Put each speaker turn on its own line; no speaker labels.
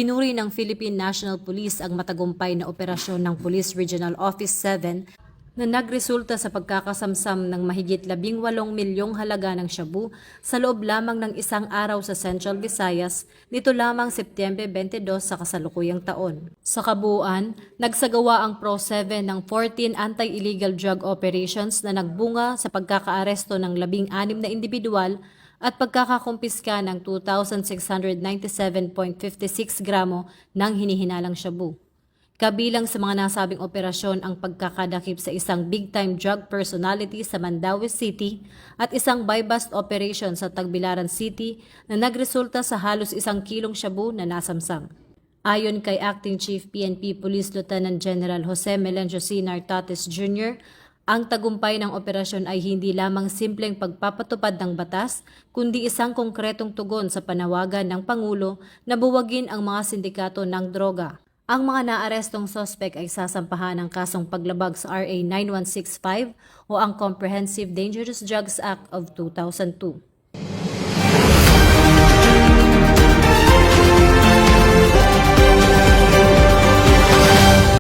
Pinuri ng Philippine National Police ang matagumpay na operasyon ng Police Regional Office 7 na nagresulta sa pagkakasamsam ng mahigit 18 milyong halaga ng shabu sa loob lamang ng isang araw sa Central Visayas nito lamang Setyembre 22 sa kasalukuyang taon. Sa kabuuan, nagsagawa ang Pro-7 ng 14 anti-illegal drug operations na nagbunga sa pagkakaaresto ng 16 na individual at pagkakakumpiska ng 2,697.56 gramo ng hinihinalang shabu. Kabilang sa mga nasabing operasyon ang pagkakadakip sa isang big-time drug personality sa Mandaue City at isang buy-bust operation sa Tagbilaran City na nagresulta sa halos 1 kilong shabu na nasamsam. Ayon kay Acting Chief PNP Police Lieutenant General Jose Melencio C. Nartates Jr., ang tagumpay ng operasyon ay hindi lamang simpleng pagpapatupad ng batas, kundi isang konkretong tugon sa panawagan ng Pangulo na buwagin ang mga sindikato ng droga. Ang mga naarestong sospek ay sasampahan ng kasong paglabag sa RA 9165 o ang Comprehensive Dangerous Drugs Act of 2002.